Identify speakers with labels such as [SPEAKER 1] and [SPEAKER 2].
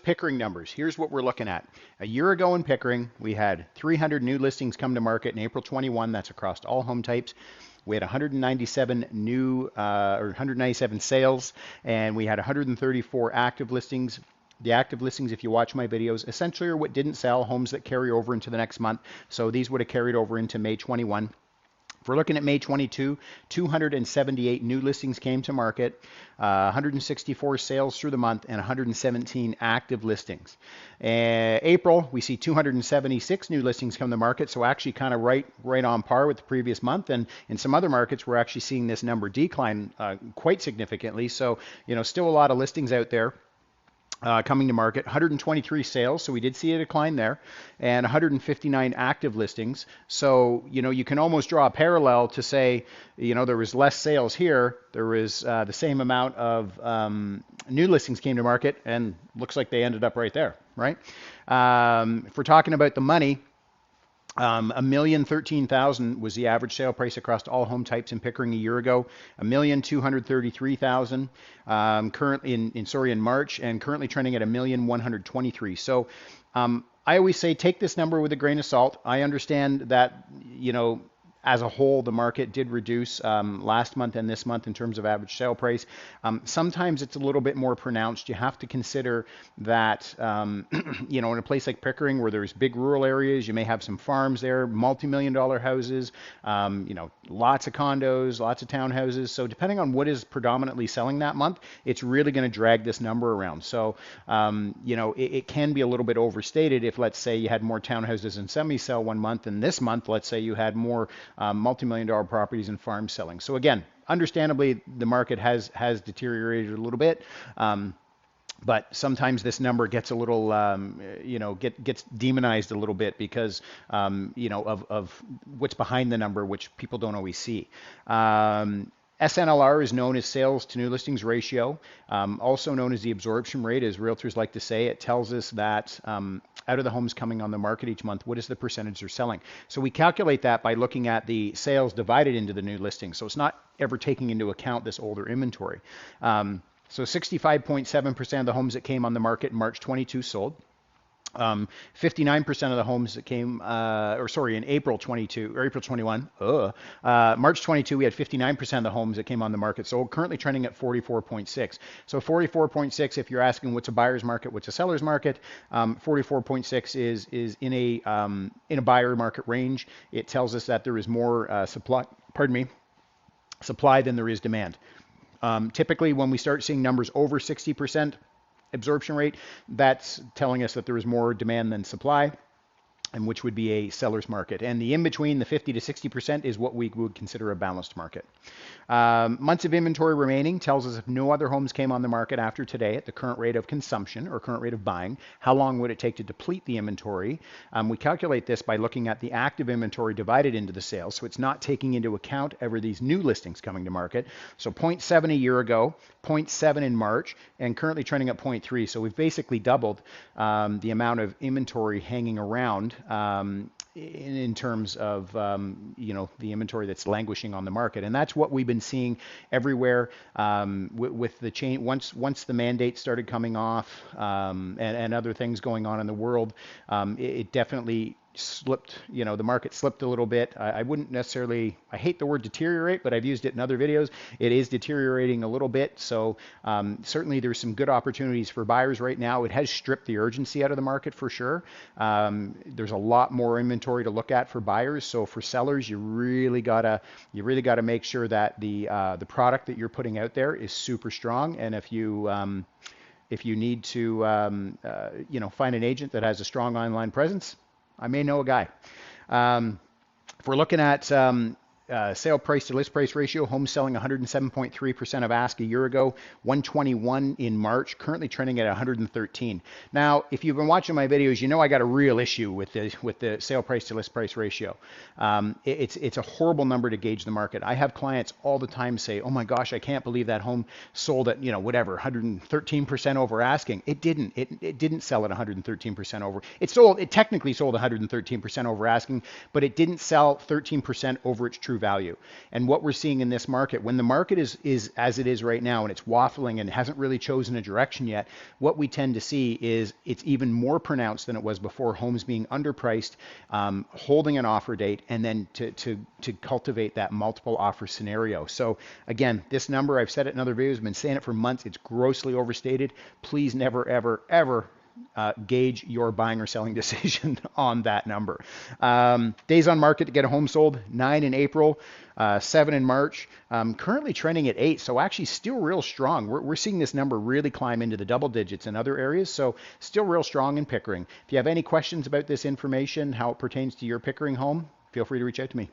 [SPEAKER 1] Pickering numbers. Here's what we're looking at. A year ago in Pickering, we had 300 new listings come to market in April 21. That's across all home types. We had 197 197 sales, and we had 134 active listings. The active listings, if you watch my videos, essentially are what didn't sell, homes that carry over into the next month. So these would have carried over into May 21. If we're looking at May 22, 278 new listings came to market, 164 sales through the month, and 117 active listings. April, we see 276 new listings come to market, so actually kind of right on par with the previous month. And in some other markets, we're actually seeing this number decline quite significantly. So, still a lot of listings out there. Coming to market, 123 sales, so we did see a decline there, and 159 active listings. So, you can almost draw a parallel to say, there was less sales here, there was the same amount of new listings came to market, and looks like they ended up right there, right? If we're talking about the money, $1,013,000 was the average sale price across all home types in Pickering a year ago. $1,233,000 currently in March, and currently trending at $1,123,000. So I always say take this number with a grain of salt. I understand that as a whole, the market did reduce last month and this month in terms of average sale price. Sometimes it's a little bit more pronounced. You have to consider that, in a place like Pickering where there's big rural areas, you may have some farms there, multi-million-dollar houses, lots of condos, lots of townhouses. So depending on what is predominantly selling that month, it's really going to drag this number around. So, it can be a little bit overstated if, let's say, you had more townhouses and semis sell one month, and this month, let's say you had more multi-million-dollar properties and farms selling. So again, understandably, the market has deteriorated a little bit, but sometimes this number gets a little, gets demonized a little bit because, of what's behind the number, which people don't always see. SNLR is known as sales to new listings ratio, also known as the absorption rate, as realtors like to say. It tells us that out of the homes coming on the market each month, what is the percentage they're selling? So we calculate that by looking at the sales divided into the new listings. So it's not ever taking into account this older inventory. So 65.7% of the homes that came on the market in March 22 sold. 59% of the homes that came, in April 22 or April 21, March 22, we had 59% of the homes that came on the market. So currently trending at 44.6. So 44.6, if you're asking what's a buyer's market, what's a seller's market, 44.6 is in a buyer market range. It tells us that there is more supply than there is demand. Typically, when we start seeing numbers over 60% absorption rate, that's telling us that there is more demand than supply, and which would be a seller's market. And the in between, the 50 to 60%, is what we would consider a balanced market. Months of inventory remaining tells us if no other homes came on the market after today at the current rate of consumption or current rate of buying, how long would it take to deplete the inventory? We calculate this by looking at the active inventory divided into the sales. So it's not taking into account ever these new listings coming to market. So 0.7 a year ago, 0.7 in March, and currently trending at 0.3. So we've basically doubled the amount of inventory hanging around in terms of the inventory that's languishing on the market. And that's what we've been seeing everywhere with the change. Once the mandate started coming off and other things going on in the world, it definitely slipped, the market slipped a little bit. I wouldn't necessarily, I hate the word deteriorate, but I've used it in other videos. It is deteriorating a little bit. So certainly there's some good opportunities for buyers right now. It has stripped the urgency out of the market for sure. There's a lot more inventory to look at for buyers. So for sellers, you really gotta make sure that the product that you're putting out there is super strong. And if you need to find an agent that has a strong online presence, I may know a guy. If we're looking at sale price to list price ratio, homes selling 107.3% of ask a year ago, 121 in March, currently trending at 113. Now, if you've been watching my videos, you know I got a real issue with the sale price to list price ratio. It's a horrible number to gauge the market. I have clients all the time say, "Oh my gosh, I can't believe that home sold at 113% over asking." It didn't. It didn't sell at 113% over. It technically sold 113% over asking, but it didn't sell 13% over its true true value. And what we're seeing in this market, when the market is as it is right now and it's waffling and hasn't really chosen a direction yet, what we tend to see is it's even more pronounced than it was before, homes being underpriced, holding an offer date, and then to cultivate that multiple offer scenario. So again, this number, I've said it in other videos, I've been saying it for months, it's grossly overstated. Please never, ever, ever gauge your buying or selling decision on that number. Days on market to get a home sold, 9 in April, 7 in March, currently trending at 8. So actually still real strong. We're seeing this number really climb into the double digits in other areas. So still real strong in Pickering. If you have any questions about this information, how it pertains to your Pickering home, feel free to reach out to me.